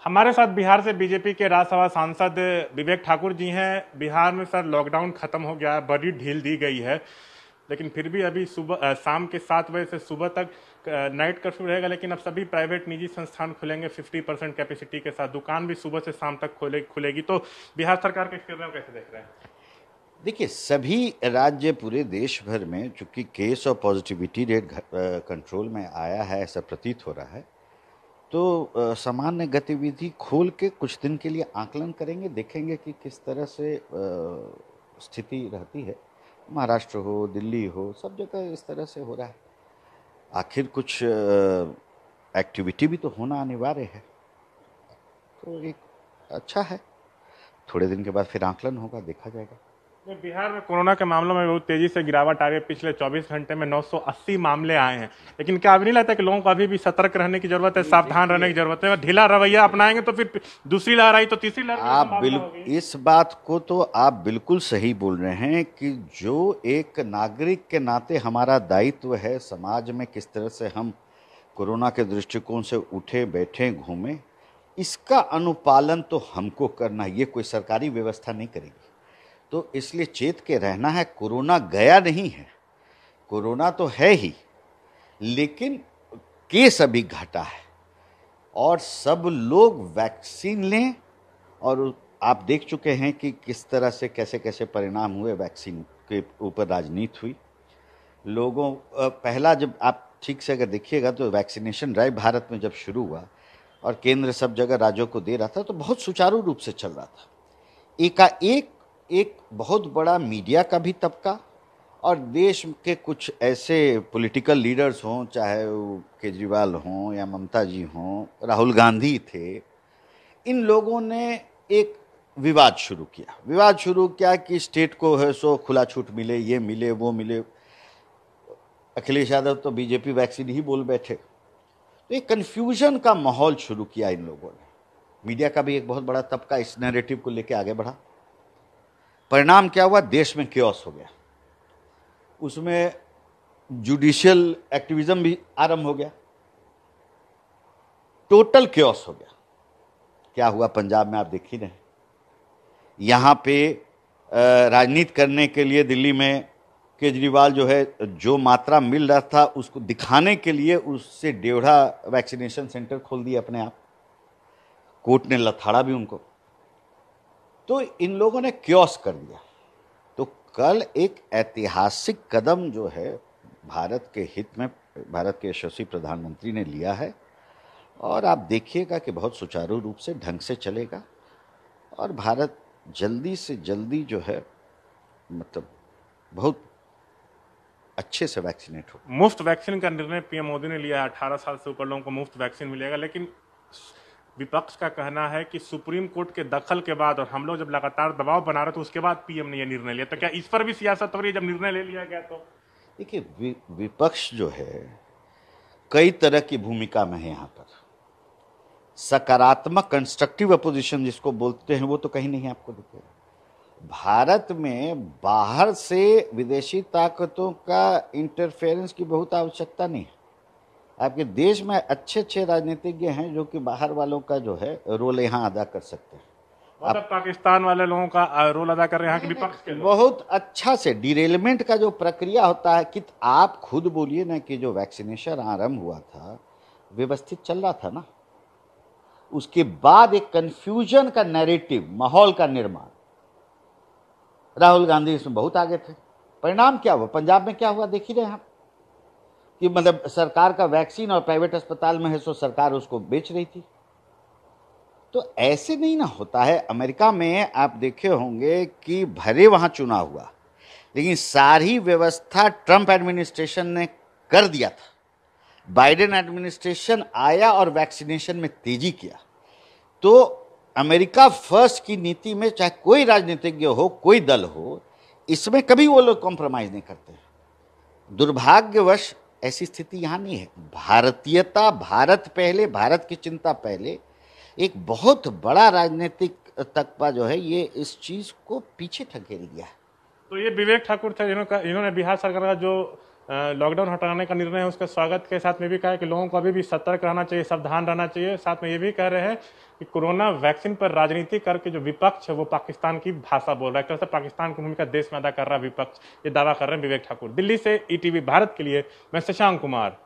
हमारे साथ बिहार से बीजेपी के राज्यसभा सांसद विवेक ठाकुर जी हैं। बिहार में सर लॉकडाउन खत्म हो गया है, बड़ी ढील दी गई है, लेकिन फिर भी अभी सुबह शाम के 7 बजे से सुबह तक नाइट कर्फ्यू रहेगा। लेकिन अब सभी प्राइवेट निजी संस्थान खुलेंगे 50% कैपेसिटी के साथ। दुकान भी सुबह से शाम तक खुलेगी। तो बिहार सरकार के इस निर्णय को कैसे देख रहे हैं? देखिए, सभी राज्य पूरे देश भर में चूंकि केस और पॉजिटिविटी रेट कंट्रोल में आया है, ऐसा प्रतीत हो रहा है, तो सामान्य गतिविधि खोल के कुछ दिन के लिए आकलन करेंगे, देखेंगे कि किस तरह से स्थिति रहती है। महाराष्ट्र हो, दिल्ली हो, सब जगह इस तरह से हो रहा है। आखिर कुछ एक्टिविटी भी तो होना अनिवार्य है, तो एक अच्छा है। थोड़े दिन के बाद फिर आकलन होगा, देखा जाएगा। बिहार में कोरोना के मामलों में बहुत तेजी से गिरावट आ रही है। पिछले 24 घंटे में 980 मामले आए हैं। लेकिन क्या अभी नहीं लगता कि लोगों को अभी भी सतर्क रहने की जरूरत है, सावधान रहने की जरूरत है? ढीला रवैया अपनाएंगे तो फिर दूसरी लहर आई तो तीसरी लहर की संभावना होगी। इस बात को तो आप बिल्कुल सही बोल रहे हैं कि जो एक नागरिक के नाते हमारा दायित्व है समाज में, किस तरह से हम कोरोना के दृष्टिकोण से उठे बैठे घूमे, इसका अनुपालन तो हमको करना है। ये कोई सरकारी व्यवस्था नहीं करेगी। तो इसलिए चेत के रहना है। कोरोना गया नहीं है, कोरोना तो है ही, लेकिन केस अभी घटा है और सब लोग वैक्सीन लें। और आप देख चुके हैं कि किस तरह से कैसे कैसे परिणाम हुए, वैक्सीन के ऊपर राजनीति हुई। लोगों पहला, जब आप ठीक से अगर देखिएगा तो वैक्सीनेशन ड्राइव भारत में जब शुरू हुआ और केंद्र सब जगह राज्यों को दे रहा था, तो बहुत सुचारू रूप से चल रहा था। एकाएक एक बहुत बड़ा मीडिया का भी तबका और देश के कुछ ऐसे पॉलिटिकल लीडर्स हों, चाहे वो केजरीवाल हों या ममता जी हों, राहुल गांधी थे, इन लोगों ने एक विवाद शुरू किया कि स्टेट को है सो खुला छूट मिले, ये मिले वो मिले। अखिलेश यादव तो बीजेपी वैक्सीन ही बोल बैठे। तो एक कन्फ्यूजन का माहौल शुरू किया इन लोगों ने। मीडिया का भी एक बहुत बड़ा तबका इस नैरेटिव को लेकर आगे बढ़ा। परिणाम क्या हुआ? देश में क्योस हो गया, उसमें जुडिशियल एक्टिविज्म भी आरंभ हो गया, टोटल क्योस हो गया। क्या हुआ पंजाब में आप देख ही रहे हैं। यहां पे राजनीति करने के लिए दिल्ली में केजरीवाल जो है, जो मात्रा मिल रहा था उसको दिखाने के लिए उससे 1.5 वैक्सीनेशन सेंटर खोल दिए अपने आप। कोर्ट ने लथाड़ा भी उनको। तो इन लोगों ने क्योस कर दिया। तो कल एक ऐतिहासिक कदम जो है भारत के हित में भारत के यशस्वी प्रधानमंत्री ने लिया है, और आप देखिएगा कि बहुत सुचारू रूप से ढंग से चलेगा और भारत जल्दी से जल्दी जो है, मतलब बहुत अच्छे से वैक्सीनेट हो। मुफ्त वैक्सीन का निर्णय पीएम मोदी ने लिया है। 18 साल से ऊपर लोगों को मुफ्त वैक्सीन मिलेगा। लेकिन विपक्ष का कहना है कि सुप्रीम कोर्ट के दखल के बाद और हम लोग जब लगातार दबाव बना रहे थे उसके बाद पीएम ने यह निर्णय लिया। तो क्या इस पर भी सियासत हो रही है जब निर्णय ले लिया गया? तो देखिए, विपक्ष जो है कई तरह की भूमिका में है। यहाँ पर सकारात्मक कंस्ट्रक्टिव अपोजिशन जिसको बोलते हैं वो तो कहीं नहीं आपको दिखेगा। भारत में बाहर से विदेशी ताकतों का इंटरफेरेंस की बहुत आवश्यकता नहीं है। आपके देश में अच्छे अच्छे राजनीतिज्ञ हैं जो कि बाहर वालों का जो है रोल यहाँ अदा कर सकते हैं। मतलब पाकिस्तान वाले लोगों का रोल अदा कर रहे हैं यहाँ के विपक्ष के लोग। बहुत अच्छा से डिरेलमेंट का जो प्रक्रिया होता है कि आप खुद बोलिए ना कि जो वैक्सीनेशन आरंभ हुआ था व्यवस्थित चल रहा था ना, उसके बाद एक कंफ्यूजन का नैरेटिव, माहौल का निर्माण, राहुल गांधी इसमें बहुत आगे थे। परिणाम क्या हुआ? पंजाब में क्या हुआ देख ही रहे हैं आप कि मतलब सरकार का वैक्सीन और प्राइवेट अस्पताल में है सो सरकार उसको बेच रही थी। तो ऐसे नहीं ना होता है। अमेरिका में आप देखे होंगे कि भले वहां चुनाव हुआ, लेकिन सारी व्यवस्था ट्रंप एडमिनिस्ट्रेशन ने कर दिया था। बाइडेन एडमिनिस्ट्रेशन आया और वैक्सीनेशन में तेजी किया। तो अमेरिका फर्स्ट की नीति में चाहे कोई राजनीतिज्ञ हो, कोई दल हो, इसमें कभी वो लोग कॉम्प्रोमाइज नहीं करते। दुर्भाग्यवश ऐसी स्थिति यहां नहीं है। भारतीयता, भारत पहले, भारत की चिंता पहले, एक बहुत बड़ा राजनीतिक तकवा जो है ये इस चीज को पीछे धकेल दिया है। तो ये विवेक ठाकुर थे जिन्होंने बिहार सरकार का जो लॉकडाउन हटाने का निर्णय है उसका स्वागत के साथ में भी कहा है कि लोगों को अभी भी सतर्क रहना चाहिए, सावधान रहना चाहिए। साथ में ये भी कह रहे हैं कि कोरोना वैक्सीन पर राजनीति करके जो विपक्ष है वो पाकिस्तान की भाषा बोल रहा है, एक तरह से पाकिस्तान की भूमिका देश में अदा कर रहा है विपक्ष, ये दावा कर रहे हैं विवेक ठाकुर। दिल्ली से ईटीवी भारत के लिए मैं शशांक कुमार।